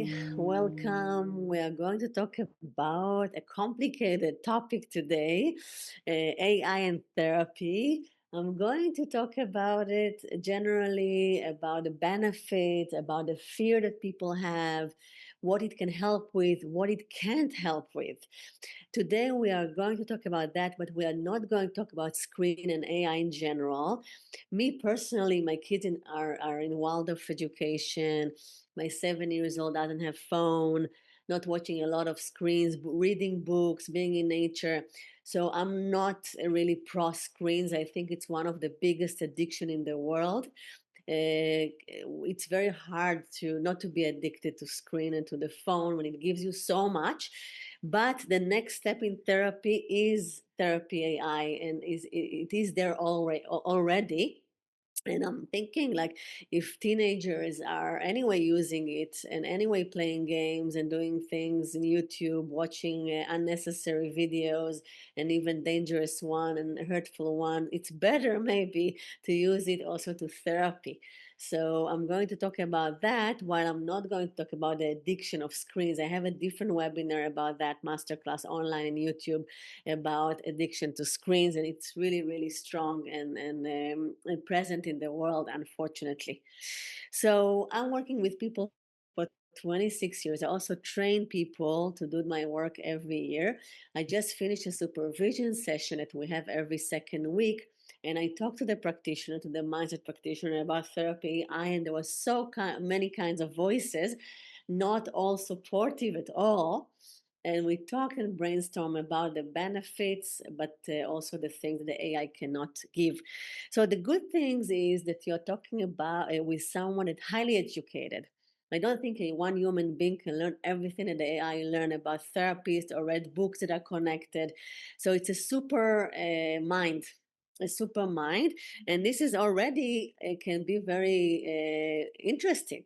Hi, welcome. We are going to talk about a complicated topic today, AI and therapy. I'm going to talk about it generally, about the benefits, about the fear that people have, what it can help with, what it can't help with. Today, we are going to talk about that, but we are not going to talk about screen and AI in general. Me personally, my kids are in Waldorf education. My 7 years old doesn't have phone, not watching a lot of screens, reading books, being in nature. So I'm not really pro screens. I think it's one of the biggest addiction in the world. It's very hard to not to be addicted to screen and to the phone when it gives you so much. But the next step in therapy is therapy AI, and it is there already. And I'm thinking, like, if teenagers are anyway using it and anyway playing games and doing things in YouTube, watching unnecessary videos and even dangerous one and hurtful one, it's better maybe to use it also to therapy. So I'm going to talk about that, while I'm not going to talk about the addiction of screens. I have a different webinar about that, masterclass online on YouTube, about addiction to screens, and it's really, really strong and present in the world, unfortunately. So I'm working with people for 26 years. I also train people to do my work every year. I just finished a supervision session that we have every second week, and I talked to the practitioner, to the mindset practitioner, about therapy AI, and there was many kinds of voices, not all supportive at all. And we talk and brainstorm about the benefits, but also the things that the AI cannot give. So the good things is that you're talking about with someone that's highly educated. I don't think one human being can learn everything that the AI learn about therapists or read books that are connected. So it's a super mind, a super mind, and this is already can be very interesting,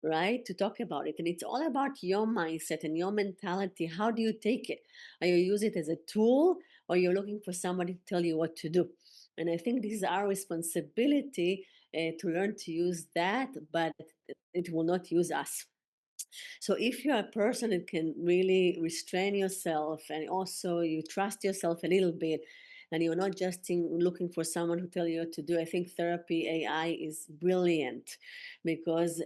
right, to talk about it. And it's all about your mindset and your mentality. How do you take it? Are you use it as a tool, or you're looking for somebody to tell you what to do? And I think this is our responsibility to learn to use that, but it will not use us. So if you're a person that can really restrain yourself, and also you trust yourself a little bit, and you're not just looking for someone who tell you what to do, I think therapy AI is brilliant, because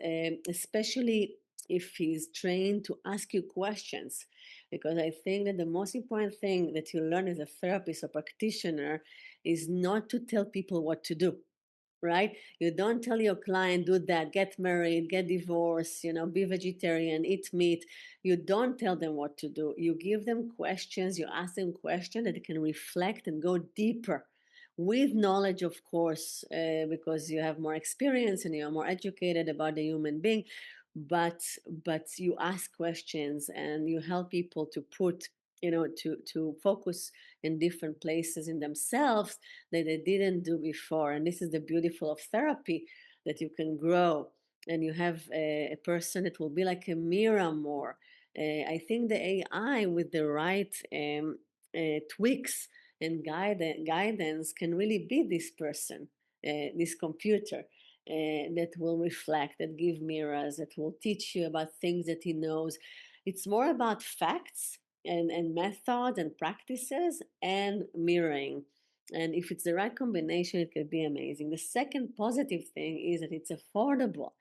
especially if he's trained to ask you questions. Because I think that the most important thing that you learn as a therapist or practitioner is not to tell people what to do, right? You don't tell your client, do that, get married, get divorced, be vegetarian, eat meat. You don't tell them what to do. You give them questions, you ask them questions that they can reflect and go deeper with knowledge, of course, because you have more experience and you're more educated about the human being. But you ask questions and you help people to put, to focus in different places in themselves that they didn't do before. And this is the beautiful of therapy, that you can grow and you have a person that will be like a mirror more. I think the AI with the right tweaks and guidance can really be this person, this computer. That will reflect, that give mirrors, that will teach you about things that he knows. It's more about facts and methods and practices and mirroring. And if it's the right combination, it could be amazing. The second positive thing is that it's affordable.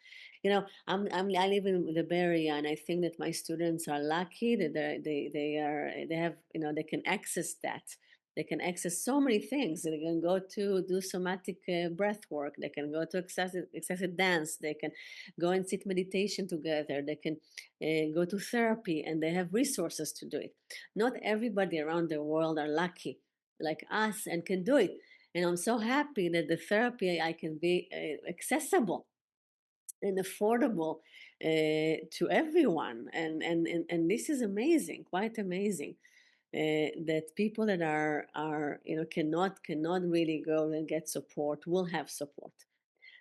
I live in the Bay Area, and I think that my students are lucky that they have, they can access that. They can access so many things. They can go to do somatic breath work. They can go to excessive dance. They can go and sit meditation together. They can go to therapy, and they have resources to do it. Not everybody around the world are lucky like us and can do it. And I'm so happy that the therapy I can be accessible and affordable to everyone. And this is amazing, quite amazing. That people that are cannot really go and get support will have support.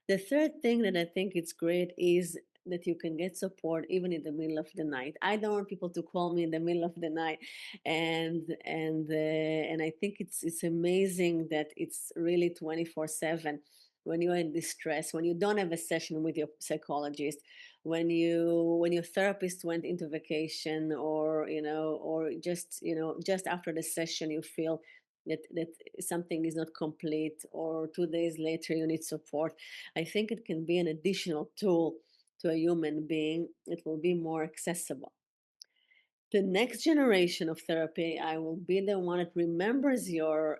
The third thing that I think it's great is that you can get support even in the middle of the night. I don't want people to call me in the middle of the night, and I think it's amazing that it's really 24/7. when you're in distress, when you don't have a session with your psychologist, when your therapist went into vacation, or or just just after the session you feel that something is not complete, or 2 days later you need support. I think it can be an additional tool to a human being. It will be more accessible. The next generation of therapy, I will be the one that remembers your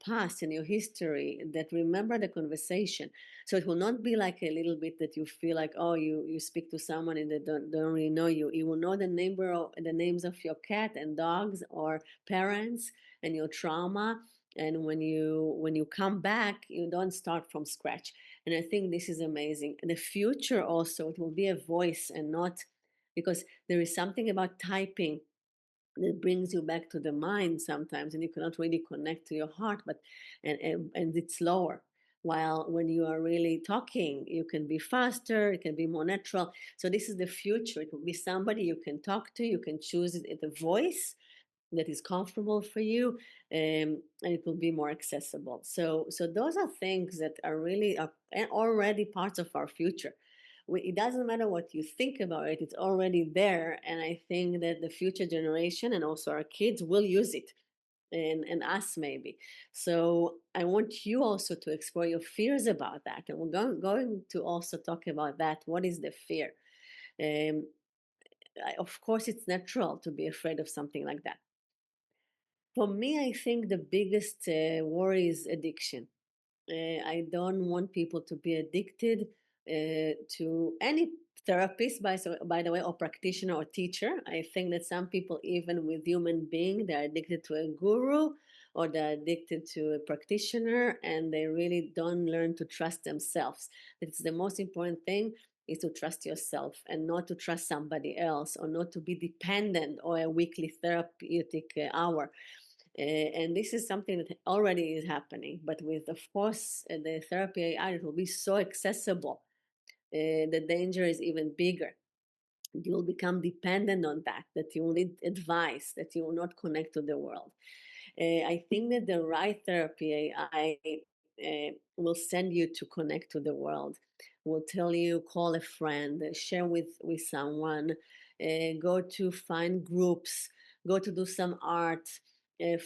past and your history, that remember the conversation. So it will not be like a little bit that you feel like, oh, you speak to someone and they don't really know you. You will know the names of your cat and dogs or parents and your trauma. And when you come back, you don't start from scratch. And I think this is amazing. In the future also, it will be a voice and not, because there is something about typing that brings you back to the mind sometimes, and you cannot really connect to your heart, but and it's slower. While when you are really talking, you can be faster, it can be more natural. So this is the future. It will be somebody you can talk to, you can choose it, the voice that is comfortable for you, and it will be more accessible. So those are things that are really already parts of our future. It doesn't matter what you think about it, it's already there. And I think that the future generation and also our kids will use it, and us maybe. So I want you also to explore your fears about that, and we're going to also talk about that. What is the fear? um, of course it's natural to be afraid of something like that. For me, I think the biggest worry is addiction. I don't want people to be addicted to any therapist, by the way, or practitioner or teacher. I think that some people, even with human being, they're addicted to a guru, or they're addicted to a practitioner, and they really don't learn to trust themselves. It's the most important thing, is to trust yourself and not to trust somebody else, or not to be dependent on a weekly therapeutic hour. And this is something that already is happening, but with, of course, the therapy AI, it will be so accessible. The danger is even bigger. You'll become dependent on that you will need advice, that you will not connect to the world. I think that the right therapy AI will send you to connect to the world, will tell you, call a friend, share with someone, go to find groups, go to do some art,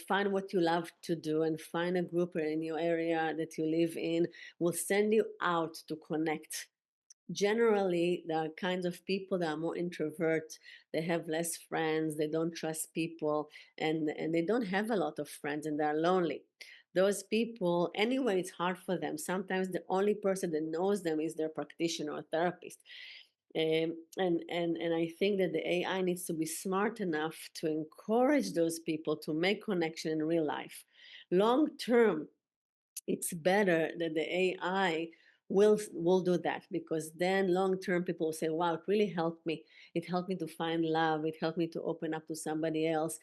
find what you love to do, and find a group in your area that you live in, will send you out to connect. Generally, there are kinds of people that are more introvert, they have less friends, they don't trust people, and they don't have a lot of friends, and they're lonely. Those people, anyway, it's hard for them. Sometimes the only person that knows them is their practitioner or therapist. And I think that the AI needs to be smart enough to encourage those people to make connection in real life. Long term, it's better that the AI will do that, because then long term people will say, wow, it really helped me. It helped me to find love. It helped me to open up to somebody else.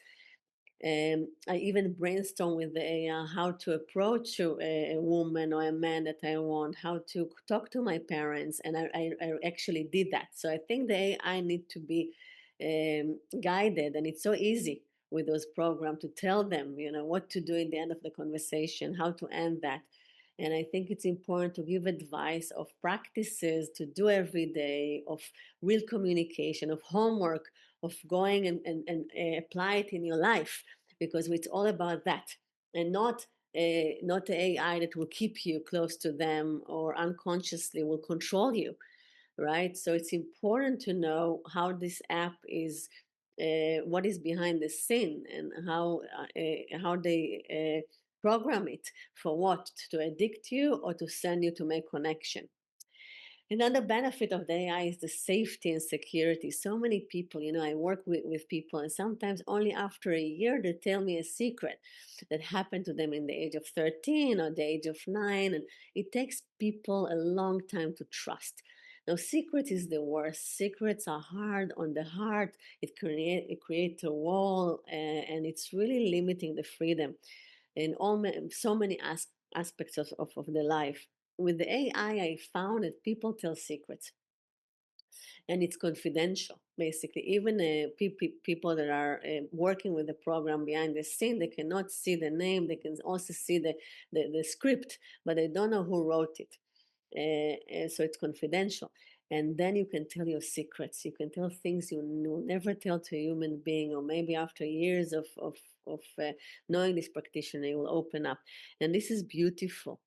I even brainstorm with the AI how to approach a woman or a man that I want, how to talk to my parents, and I actually did that. So I think the AI need to be guided, and it's so easy with those programs to tell them, what to do in the end of the conversation, how to end that. And I think it's important to give advice of practices to do every day, of real communication, of homework, of going and apply it in your life, because it's all about that, and not the AI that will keep you close to them or unconsciously will control you, right? So it's important to know how this app is, what is behind the scene, and how they program it for what, to addict you or to send you to make connection. Another benefit of the AI is the safety and security. So many people, I work with people, and sometimes only after a year they tell me a secret that happened to them in the age of 13 or the age of 9. And it takes people a long time to trust. Now, secret is the worst. Secrets are hard on the heart. It creates a wall, and it's really limiting the freedom in so many aspects of the life. With the AI, I found that people tell secrets. and it's confidential. Basically, even people that are working with the program behind the scene, they cannot see the name. They can also see the script, but they don't know who wrote it. So it's confidential. And then you can tell your secrets. You can tell things you will never tell to a human being, or maybe after years of knowing this practitioner, you will open up. And this is beautiful.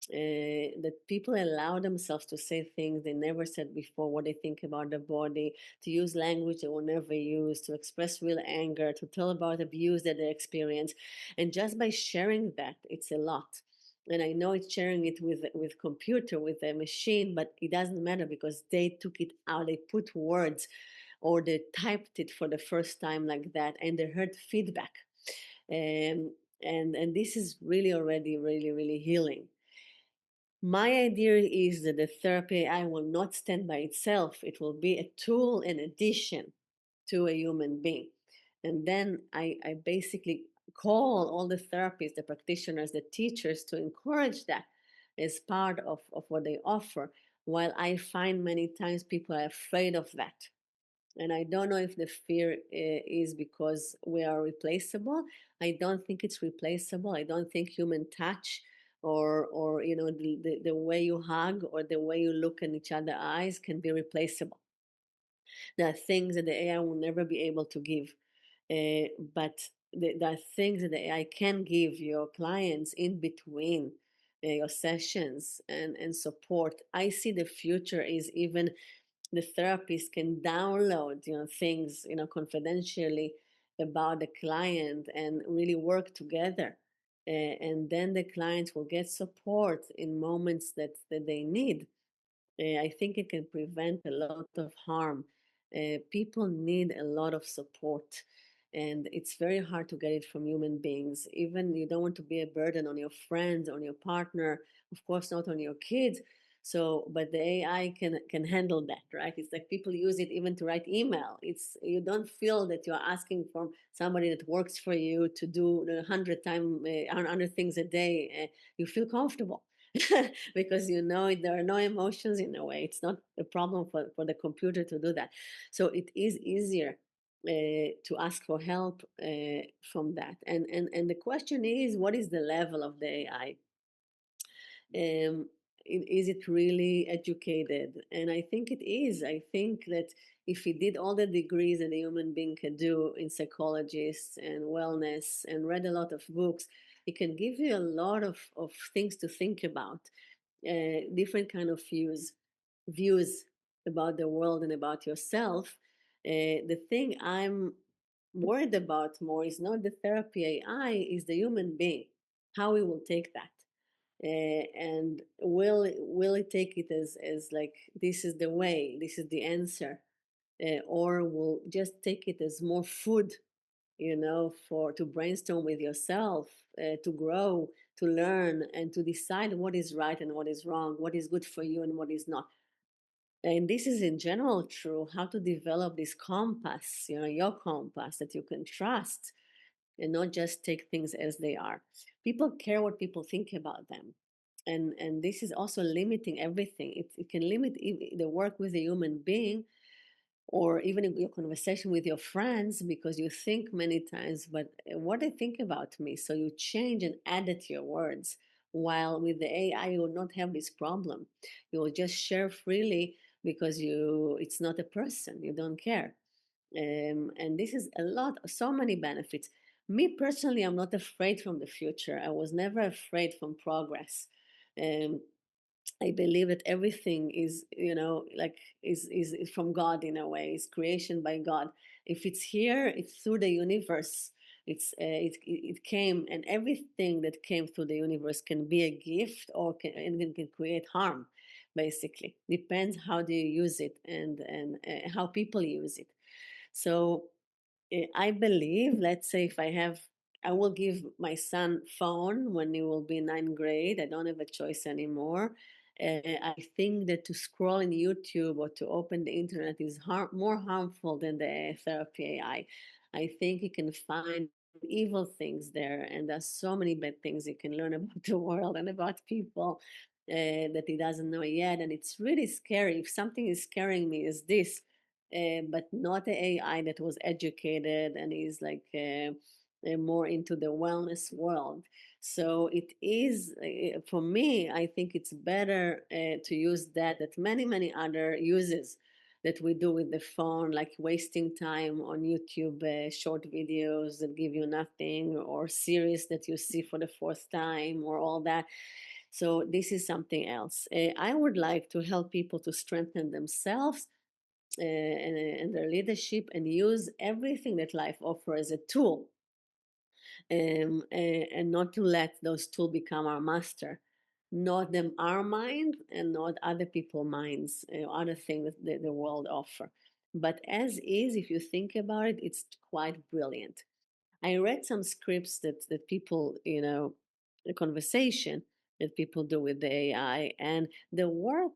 That people allow themselves to say things they never said before, what they think about the body, to use language they will never use, to express real anger, to tell about abuse that they experience. And just by sharing that, it's a lot. And I know it's sharing it with computer, with a machine, but it doesn't matter because they took it out, they put words, or they typed it for the first time like that, and they heard feedback. um, and this is really already really healing. My idea is that the therapy AI will not stand by itself. It will be a tool in addition to a human being. And then I basically call all the therapists, the practitioners, the teachers to encourage that as part of what they offer. While I find many times people are afraid of that. And I don't know if the fear is because we are replaceable. I don't think it's replaceable. I don't think human touch or the way you hug or the way you look in each other's eyes can be replaceable. There are things that the AI will never be able to give. But there are things that the AI can give your clients in between your sessions and support. I see the future is even the therapist can download things confidentially about the client and really work together. And then the clients will get support in moments that they need. I think it can prevent a lot of harm. People need a lot of support, and it's very hard to get it from human beings. Even you don't want to be a burden on your friends, on your partner, of course, not on your kids. So, but the AI can handle that, right? It's like people use it even to write email. It's you don't feel that you're asking from somebody that works for you to do 100 things a day. You feel comfortable because there are no emotions in a way. It's not a problem for the computer to do that. So it is easier to ask for help from that. And the question is, what is the level of the AI? um, is it really educated? And I think it is. I think that if he did all the degrees that a human being can do in psychologists and wellness and read a lot of books, it can give you a lot of things to think about, different kind of views about the world and about yourself. The thing I'm worried about more is not the therapy AI, is the human being, how we will take that. And will it take it as like this is the way, this is the answer, or will just take it as more food, for to brainstorm with yourself, to grow, to learn, and to decide what is right and what is wrong, what is good for you and what is not. And this is in general true, how to develop this compass, your compass that you can trust and not just take things as they are. People care what people think about them. And this is also limiting everything. It can limit the work with a human being, or even in your conversation with your friends, because you think many times, but what they think about me. So you change and add it to your words. While with the AI, you will not have this problem. You will just share freely because it's not a person. You don't care. And this is a lot, so many benefits. Me personally, I'm not afraid from the future. I was never afraid from progress. Um, I believe that everything is, like is from God in a way. It's creation by God. If it's here, it's through the universe. It came, and everything that came through the universe can be a gift or can create harm. Basically, depends how do you use it and how people use it. So I believe, let's say if I will give my son phone when he will be in ninth grade. I don't have a choice anymore. I think that to scroll in YouTube or to open the internet is more harmful than the therapy AI. I think you can find evil things there, and there's so many bad things you can learn about the world and about people. that he doesn't know yet, and it's really scary. If something is scaring me, is this, but not the AI that was educated and is like more into the wellness world. So it is for me. I think it's better to use that many other uses that we do with the phone, like wasting time on YouTube, short videos that give you nothing, or series that you see for the fourth time, or all that. So this is something else. I would like to help people to strengthen themselves and their leadership, and use everything that life offers as a tool, and not to let those tools become our master, not them our mind, and not other people's minds, other things that the world offer. But as is, if you think about it, it's quite brilliant. I read some scripts that people, the conversation that people do with the AI, and there were,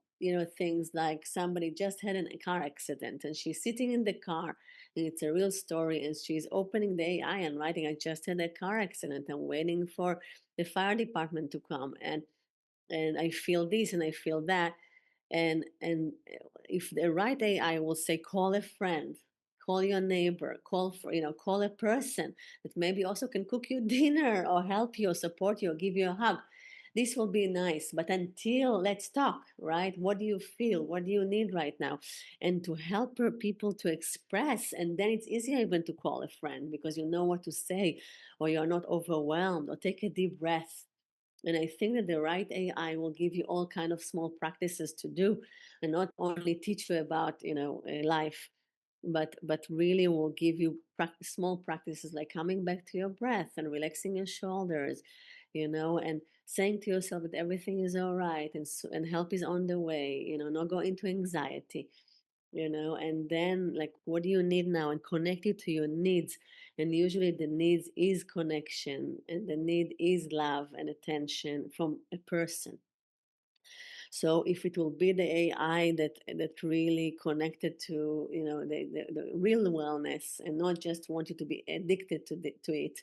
things like somebody just had a car accident, and she's sitting in the car, and it's a real story, and she's opening the AI and writing, "I just had a car accident. I'm waiting for the fire department to come, and I feel this and I feel that." And if the right AI will say, call a friend, call your neighbor, call a person that maybe also can cook you dinner, or help you, or support you, or give you a hug. This will be nice. But until, let's talk, right? What do you feel? What do you need right now? And to help people to express. And then it's easier even to call a friend, because you know what to say, or you're not overwhelmed, or take a deep breath. And I think that the right AI will give you all kind of small practices to do, and not only teach you about, life, but really will give you small practices, like coming back to your breath and relaxing your shoulders, and saying to yourself that everything is all right, and help is on the way, not go into anxiety, and then, like, what do you need now, and connect it to your needs. And usually the needs is connection, and the need is love and attention from a person. So if it will be the AI that really connected to, the real wellness, and not just want you to be addicted to it,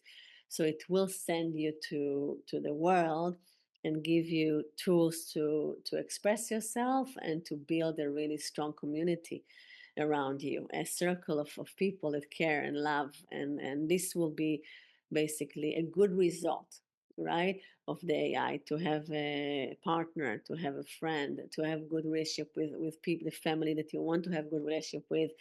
so it will send you to the world, and give you tools to express yourself, and to build a really strong community around you, a circle of people that care and love. And this will be basically a good result, right, of the AI, to have a partner, to have a friend, to have good relationship with people, the family that you want to have good relationship with.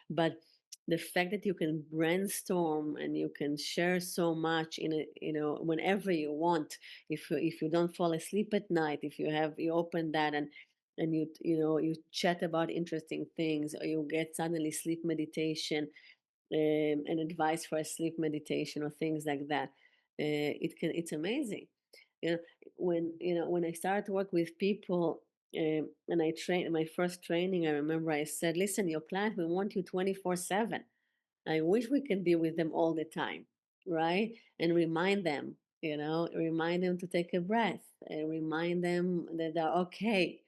But the fact that you can brainstorm, and you can share so much in a, whenever you want, if you don't fall asleep at night, if you open that, and you chat about interesting things, or you get suddenly sleep meditation, and advice for a sleep meditation, or things like that. It's amazing. you know when I started to work with people, and I trained my first training, I remember I said, "Listen, your client will want you 24/7. I wish we can be with them all the time, right?" And remind them to take a breath, and remind them that they're okay.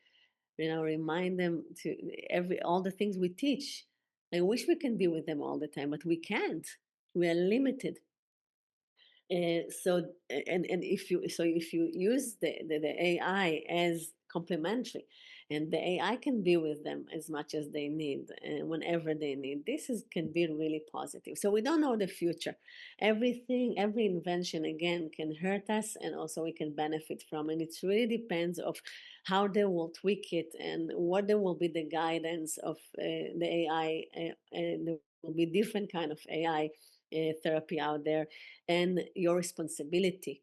Remind them to every all the things we teach. I wish we can be with them all the time, but we can't. We are limited. And if you use the AI as complementary, and the AI can be with them as much as they need, and whenever they need, this is can be really positive. So we don't know the future. Every invention, again, can hurt us, and also we can benefit from, and it really depends of how they will tweak it, and what there will be the guidance of the AI. And there will be different kind of AI therapy out there, and your responsibility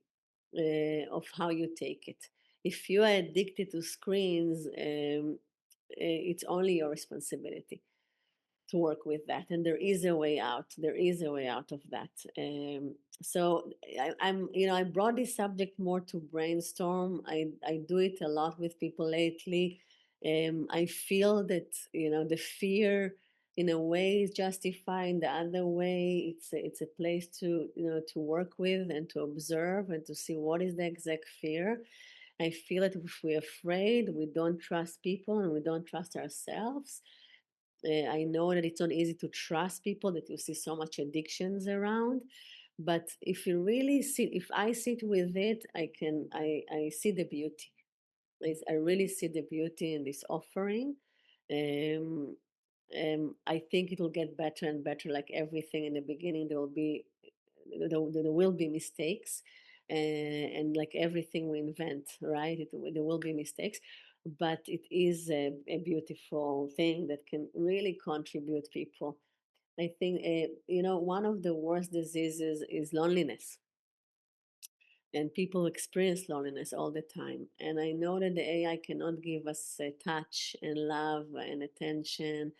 of how you take it. If you are addicted to screens, it's only your responsibility to work with that, and there is a way out. There is a way out of that. So I brought this subject more to brainstorm. I do it a lot with people lately. I feel that the fear, in a way, is justified. The other way, it's a place to to work with, and to observe, and to see what is the exact fear. I feel that if we're afraid, we don't trust people, and we don't trust ourselves. I know that it's not easy to trust people, that you see so much addictions around. But if you really sit, if I sit with it, I see the beauty. I really see the beauty in this offering. Um, I think it will get better and better. Like everything in the beginning, there will be mistakes, and like everything we invent, right? There will be mistakes, but it is a beautiful thing that can really contribute people. I think one of the worst diseases is loneliness, and people experience loneliness all the time. And I know that the AI cannot give us touch and love and attention,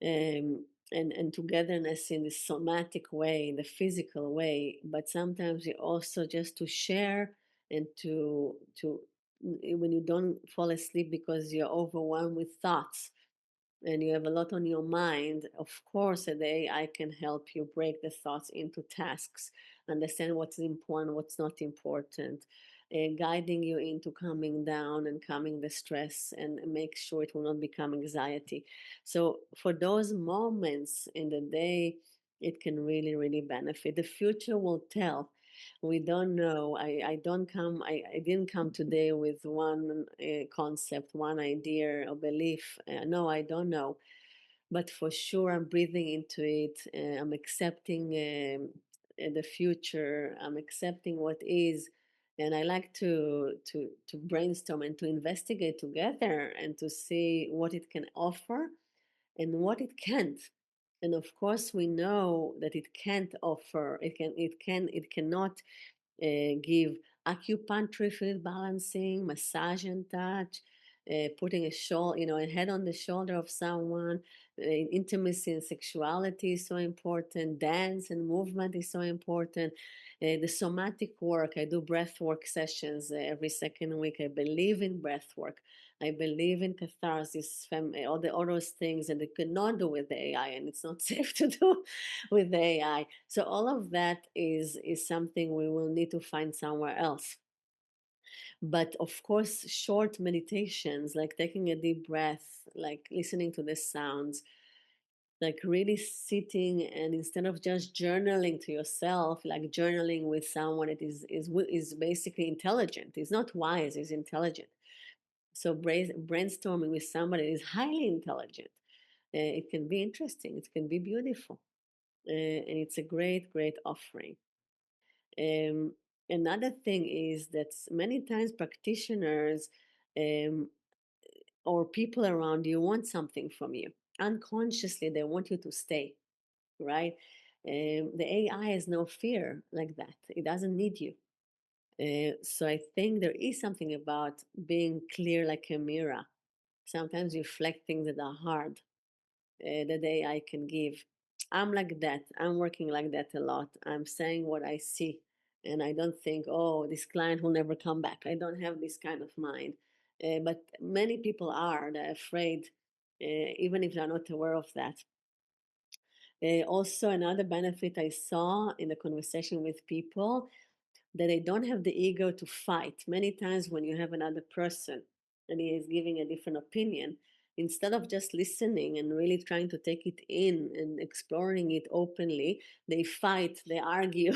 and togetherness in the somatic way, in the physical way, but sometimes you also just to share and to when you don't fall asleep because you're overwhelmed with thoughts and you have a lot on your mind, of course, the AI can help you break the thoughts into tasks, understand what's important, what's not important, guiding you into calming down and calming the stress and make sure it will not become anxiety. So, for those moments in the day, it can really, really benefit. The future will tell. We don't know. I didn't come today with one concept, one idea or belief. No, I don't know, but for sure I'm breathing into it. I'm accepting the future. I'm accepting what is, and I like to brainstorm and to investigate together and to see what it can offer and what it can't. And of course, we know that it can't offer. It cannot give acupuncture, fluid balancing, massage and touch, putting a head on the shoulder of someone. Intimacy and sexuality is so important. Dance and movement is so important. The somatic work, I do breath work sessions every second week. I believe in breath work. I believe in catharsis, all those things that they could not do with the AI, and it's not safe to do with the AI. So all of that is something we will need to find somewhere else. But of course, short meditations, like taking a deep breath, like listening to the sounds, like really sitting, and instead of just journaling to yourself, like journaling with someone that is basically intelligent. Is not wise, is intelligent. So brainstorming with somebody that is highly intelligent, it can be interesting, it can be beautiful, and it's a great, great offering. Um, Another thing is that many times practitioners, um, or people around you want something from you. Unconsciously, they want you to stay, right? The AI has no fear like that. It doesn't need you. So I think there is something about being clear like a mirror. Sometimes you reflect things that are hard, that the AI can give. I'm like that. I'm working like that a lot. I'm saying what I see. And I don't think, oh, this client will never come back. I don't have this kind of mind. But many people are. They're afraid, even if they're not aware of that. Also, another benefit I saw in the conversation with people, that they don't have the ego to fight. Many times when you have another person and he is giving a different opinion, instead of just listening and really trying to take it in and exploring it openly, they fight, they argue,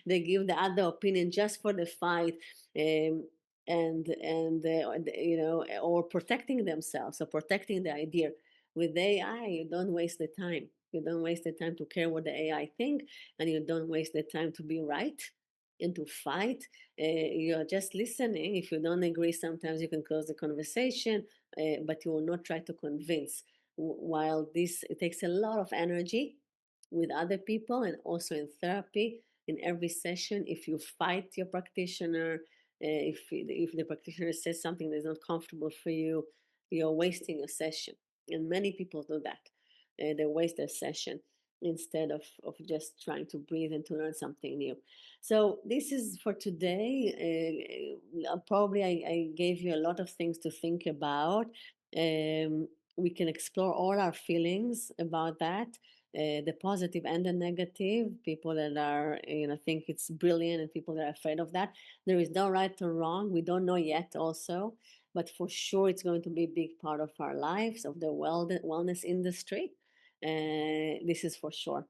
they give the other opinion just for the fight, um, or protecting themselves or protecting the idea. With AI, you don't waste the time. You don't waste the time to care what the AI think, and you don't waste the time to be right and to fight. You're just listening. If you don't agree, sometimes you can close the conversation, but you will not try to convince. While this, it takes a lot of energy with other people and also in therapy. In every session, if you fight your practitioner, if the practitioner says something that is not comfortable for you, you're wasting a session. And many people do that. They waste their session instead of just trying to breathe and to learn something new. So this is for today. Probably I gave you a lot of things to think about. We can explore all our feelings about that, the positive and the negative. People that are, think it's brilliant, and people that are afraid of that. There is no right or wrong. We don't know yet, also, but for sure it's going to be a big part of our lives, of the wellness industry. This is for sure.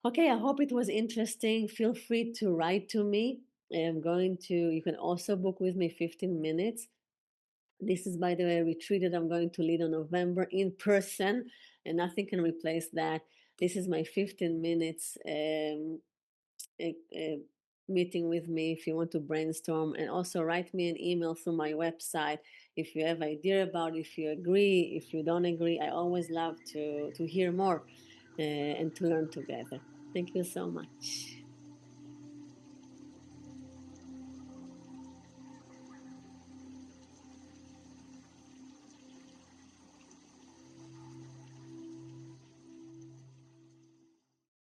Okay, I hope it was interesting. Feel free to write to me I'm going to, you can also book with me 15 minutes. This is, by the way, a retreat that I'm going to lead on November in person, and nothing can replace that. This is my 15 minutes meeting with me if you want to brainstorm, and also write me an email through my website if you have idea about it, if you agree, if you don't agree. I always love to hear more and to learn together. Thank you so much.